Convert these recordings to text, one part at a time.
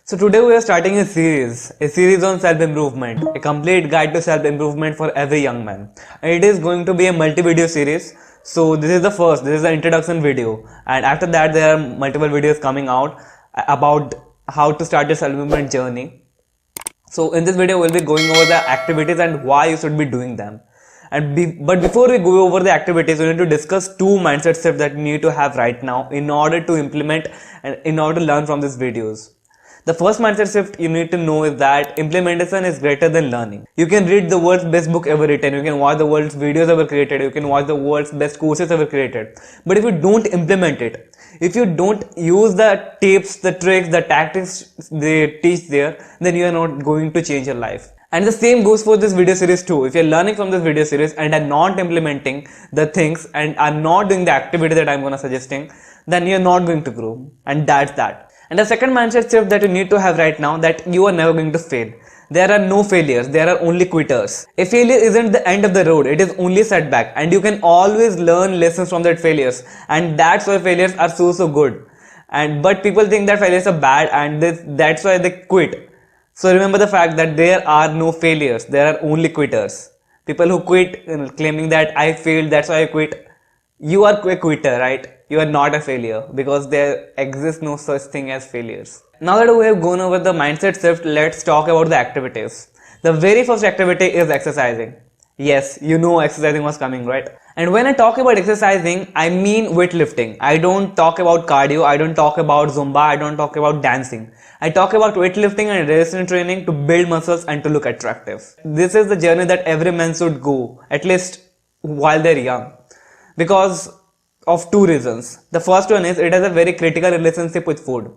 So today we are starting a series on self-improvement, a complete guide to self-improvement for every young man. And it is going to be a multi-video series. So this is the introduction video. And after that there are multiple videos coming out about how to start your self-improvement journey. So in this video we'll be going over the activities and why you should be doing them. But before we go over the activities, we need to discuss two mindset shifts that you need to have right now in order to implement and in order to learn from these videos. The first mindset shift you need to know is that implementation is greater than learning. You can read the world's best book ever written, you can watch the world's videos ever created, you can watch the world's best courses ever created. But if you don't implement it, if you don't use the tips, the tricks, the tactics they teach there, then you are not going to change your life. And the same goes for this video series too. If you're learning from this video series and are not implementing the things and are not doing the activity that I'm gonna suggesting, then you're not going to grow. And that's that. And the second mindset shift that you need to have right now, that you are never going to fail. There are no failures, there are only quitters. A failure isn't the end of the road, it is only a setback, and you can always learn lessons from that failures. And that's why failures are so good. But people think that failures are bad and that's why they quit. So remember the fact that there are no failures, there are only quitters. People who quit claiming that I failed, that's why I quit. You are a quitter, right? You are not a failure, because there exists no such thing as failures. Now that we have gone over the mindset shift, let's talk about the activities. The very first activity is exercising. Yes, you know exercising was coming, right? And when I talk about exercising, I mean weightlifting. I don't talk about cardio, I don't talk about Zumba, I don't talk about dancing. I talk about weightlifting and resistance training to build muscles and to look attractive. This is the journey that every man should go, at least while they're young. Because of two reasons. The first one is it has a very critical relationship with food.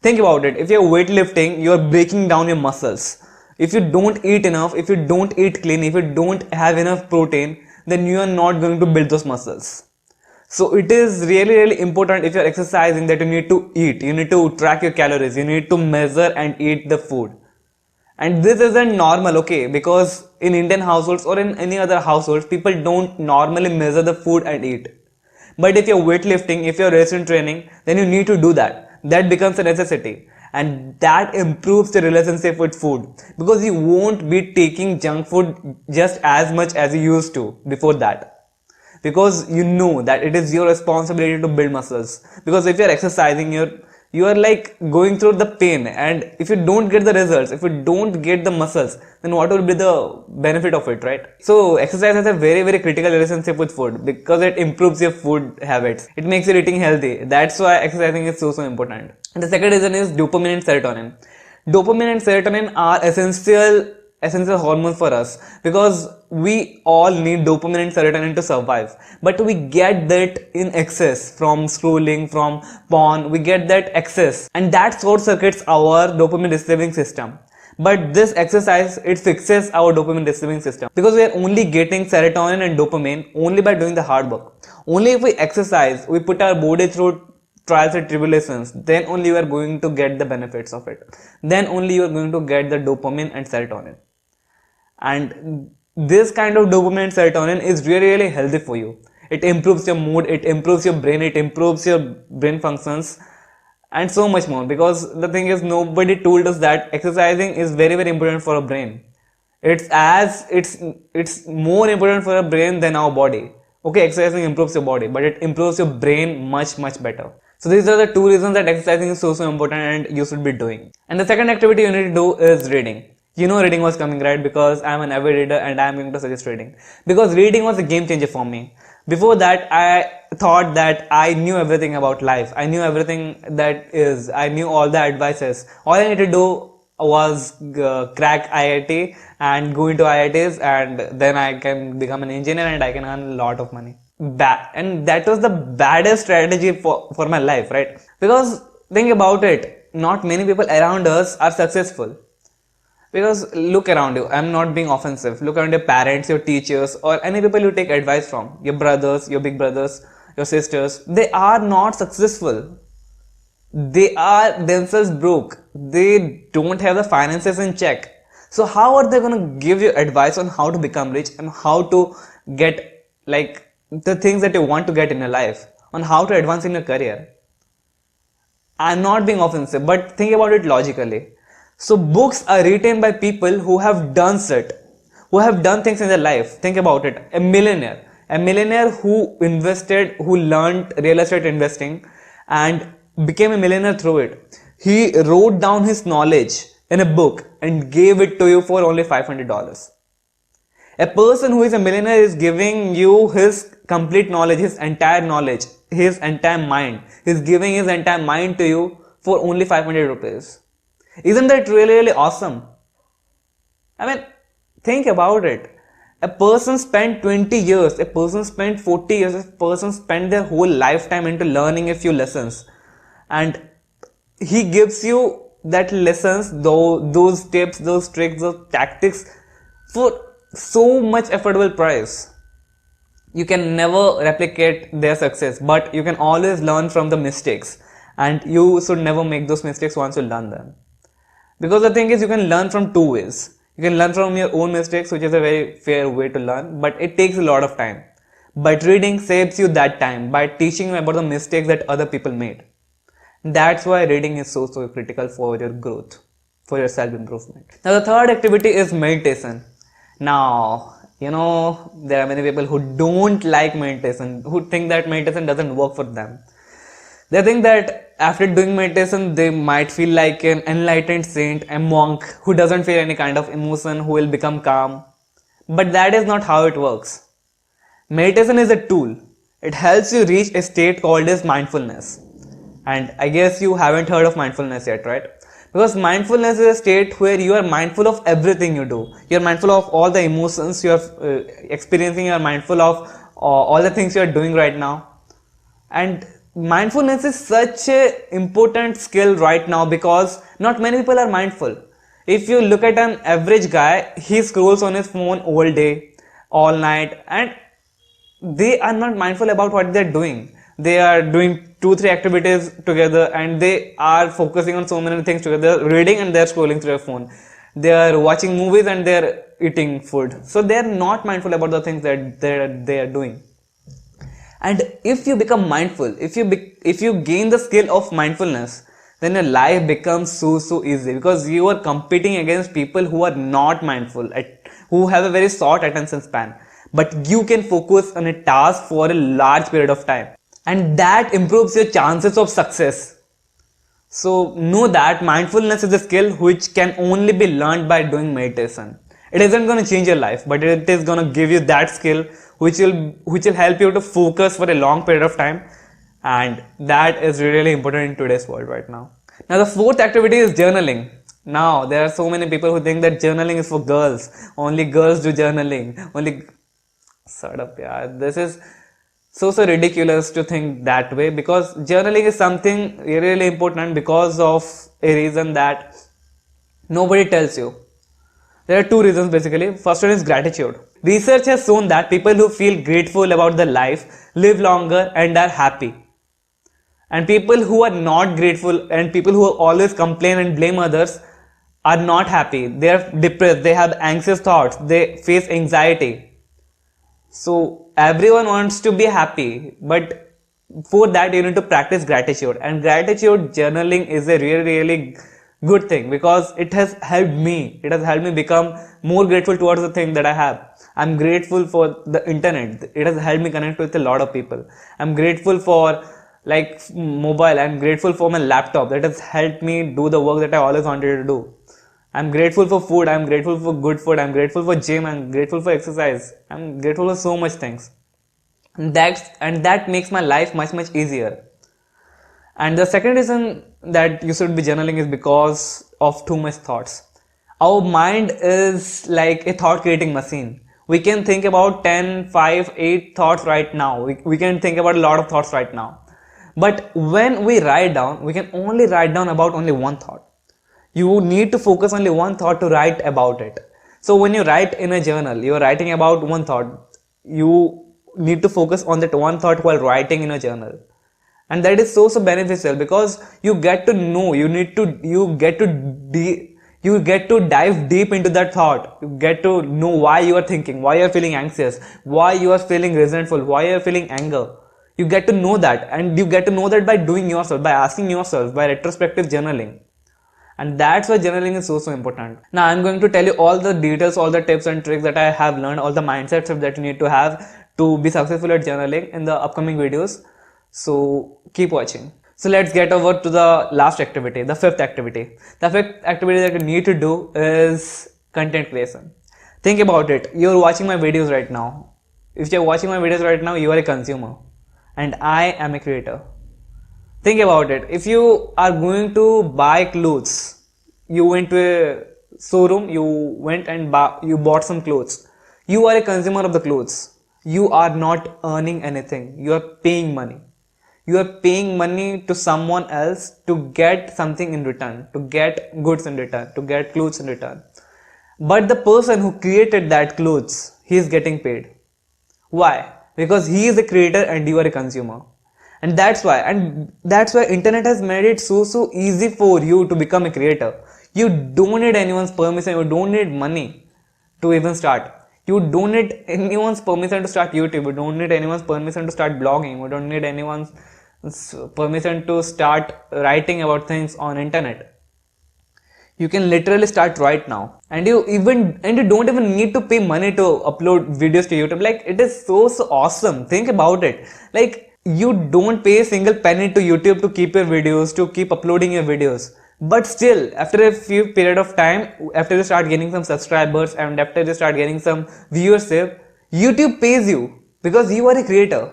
Think about it. If you're weightlifting, you're breaking down your muscles. If you don't eat enough, if you don't eat clean, if you don't have enough protein, then you are not going to build those muscles. So it is really important if you're exercising that you need to eat. You need to track your calories. You need to measure and eat the food. And this isn't normal, okay? Because in Indian households or in any other households, people don't normally measure the food and eat. But if you're weightlifting, if you're resistance training, then you need to do that. That becomes a necessity. And that improves the relationship with food. Because you won't be taking junk food just as much as you used to before that. Because you know that it is your responsibility to build muscles. Because if you're exercising, you are like going through the pain, and if you don't get the results, if you don't get the muscles, then what will be the benefit of it, right? So exercise has a very critical relationship with food, because it improves your food habits. It makes your eating healthy. That's why exercising is so important. And the second reason is dopamine and serotonin. Dopamine and serotonin are essential hormones for us, because we all need dopamine and serotonin to survive, but we get that in excess from scrolling, from porn. We get that excess, and that short circuits our dopamine receiving system. But this exercise, it fixes our dopamine receiving system, because we are only getting serotonin and dopamine only by doing the hard work. Only if we exercise, we put our body through trials and tribulations, then only you are going to get the benefits of it. Then only you are going to get the dopamine and serotonin. And this kind of dopamine and serotonin is really healthy for you. It improves your mood, it improves your brain, it improves your brain functions, and so much more. Because the thing is, nobody told us that exercising is very important for our brain. It's more important for our brain than our body. Okay, exercising improves your body, but it improves your brain much better. So these are the two reasons that exercising is so important and you should be doing. And the second activity you need to do is reading. You know reading was coming, right? Because I'm an avid reader and I'm going to suggest reading. Because reading was a game changer for me. Before that, I thought that I knew everything about life. I knew everything I knew all the advices. All I need to do was crack IIT and go into IITs, and then I can become an engineer and I can earn a lot of money. And that was the baddest strategy for my life, right? Because think about it, not many people around us are successful. Because look around you, I'm not being offensive. Look around your parents, your teachers, or any people you take advice from. Your brothers, your big brothers, your sisters. They are not successful. They are themselves broke. They don't have the finances in check. So how are they going to give you advice on how to become rich and how to get like the things that you want to get in your life, on how to advance in your career? I'm not being offensive, but think about it logically. So books are written by people who have done it, who have done things in their life. Think about it. A millionaire who invested, who learned real estate investing and became a millionaire through it. He wrote down his knowledge in a book and gave it to you for only $500. A person who is a millionaire is giving you his complete knowledge, his entire mind. He's giving his entire mind to you for only 500 rupees. Isn't that really, really awesome? I mean, think about it. A person spent 20 years, a person spent 40 years, a person spent their whole lifetime into learning a few lessons. And he gives you that lessons, those tips, those tricks, those tactics for so much affordable price. You can never replicate their success, but you can always learn from the mistakes, and you should never make those mistakes once you learn them. Because the thing is, you can learn from two ways. You can learn from your own mistakes, which is a very fair way to learn, but it takes a lot of time. But reading saves you that time by teaching you about the mistakes that other people made. That's why reading is so critical for your growth, for your self-improvement. Now the third activity is meditation. Now, there are many people who don't like meditation, who think that meditation doesn't work for them. They think that after doing meditation, they might feel like an enlightened saint, a monk who doesn't feel any kind of emotion, who will become calm. But that is not how it works. Meditation is a tool. It helps you reach a state called as mindfulness. And I guess you haven't heard of mindfulness yet, right? Because mindfulness is a state where you are mindful of everything you do. You are mindful of all the emotions you are experiencing. You are mindful of all the things you are doing right now. And mindfulness is such an important skill right now because not many people are mindful. If you look at an average guy, he scrolls on his phone all day, all night, and they are not mindful about what they're doing. They are doing 2-3 activities together and they are focusing on so many things together. They're reading and they're scrolling through their phone. They are watching movies and they're eating food. So they're not mindful about the things that they are doing. And if you become mindful, if you gain the skill of mindfulness, then your life becomes so easy because you are competing against people who are not mindful, who have a very short attention span. But you can focus on a task for a large period of time. And that improves your chances of success. So know that mindfulness is a skill which can only be learned by doing meditation. It isn't going to change your life, but it is going to give you that skill which will help you to focus for a long period of time. And that is really important in today's world right now. Now the fourth activity is journaling. Now there are so many people who think that journaling is for girls. Only girls do journaling. Shut up, yeah. This is so ridiculous to think that way because journaling is something really important because of a reason that nobody tells you. There are two reasons basically. First one is gratitude. Research has shown that people who feel grateful about their life live longer and are happy. And people who are not grateful and people who always complain and blame others are not happy. They are depressed. They have anxious thoughts. They face anxiety. So everyone wants to be happy, but for that you need to practice gratitude. And gratitude journaling is a really good thing because it has helped me. It has helped me become more grateful towards the thing that I have. I'm grateful for the internet. It has helped me connect with a lot of people. I'm grateful for mobile. I'm grateful for my laptop that has helped me do the work that I always wanted to do. I'm grateful for food, I'm grateful for good food, I'm grateful for gym, I'm grateful for exercise, I'm grateful for so much things. And that makes my life much easier. And the second reason that you should be journaling is because of too much thoughts. Our mind is like a thought creating machine. We can think about 10, 5, 8 thoughts right now. We can think about a lot of thoughts right now. But when we write down, we can only write down about only one thought. You need to focus only one thought to write about it. So when you write in a journal, you are writing about one thought. You need to focus on that one thought while writing in a journal. And that is so beneficial because you get to know, you get to dive deep into that thought. You get to know why you are thinking, why you are feeling anxious, why you are feeling resentful, why you are feeling anger. You get to know that, and you get to know that by doing yourself, by asking yourself, by retrospective journaling. And that's why journaling is so important. Now I'm going to tell you all the details, all the tips and tricks that I have learned, all the mindset shifts that you need to have to be successful at journaling in the upcoming videos. So keep watching. So let's get over to the last activity, the fifth activity. The fifth activity that you need to do is content creation. Think about it. You're watching my videos right now. If you're watching my videos right now, you are a consumer and I am a creator. Think about it. If you are going to buy clothes, you went to a showroom, you went and you bought some clothes. You are a consumer of the clothes. You are not earning anything. You are paying money. You are paying money to someone else to get something in return, to get goods in return, to get clothes in return. But the person who created that clothes, he is getting paid. Why? Because he is a creator and you are a consumer. And that's why internet has made it so easy for you to become a creator. You don't need anyone's permission, you don't need money to even start. You don't need anyone's permission to start YouTube, you don't need anyone's permission to start blogging, you don't need anyone's permission to start writing about things on internet. You can literally start right now, and you don't even need to pay money to upload videos to YouTube. Like, it is so awesome. Think about it. Like, you don't pay a single penny to YouTube to keep your videos, to keep uploading your videos. But still, after a few period of time, after you start getting some subscribers and after you start getting some viewership, YouTube pays you because you are a creator.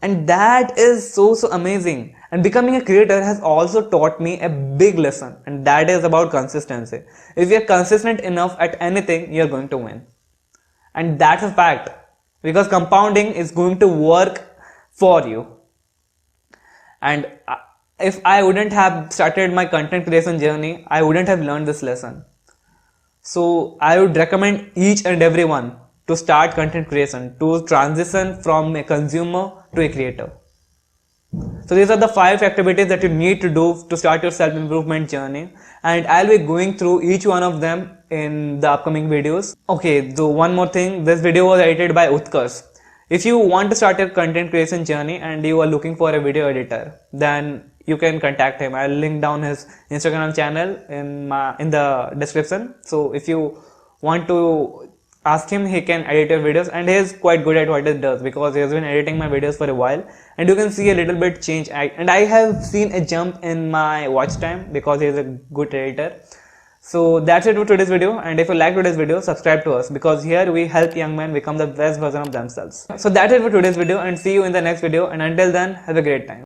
And that is so amazing. And becoming a creator has also taught me a big lesson, and that is about consistency. If you're consistent enough at anything, you're going to win. And that's a fact, because compounding is going to work for you. And if I wouldn't have started my content creation journey, I wouldn't have learned this lesson. So I would recommend each and everyone to start content creation, to transition from a consumer to a creator. So these are the 5 activities that you need to do to start your self-improvement journey, and I'll be going through each one of them in the upcoming videos. Okay, so one more thing, this video was edited by Utkarsh. If you want to start your content creation journey and you are looking for a video editor, then you can contact him. I'll link down his Instagram channel in the description. So if you want to ask him, he can edit your videos, and he is quite good at what he does because he has been editing my videos for a while, and you can see a little bit change. And I have seen a jump in my watch time because he is a good editor. So that's it for today's video, and if you like today's video, subscribe to us, because here we help young men become the best version of themselves. So that's it for today's video, and see you in the next video, and until then, have a great time.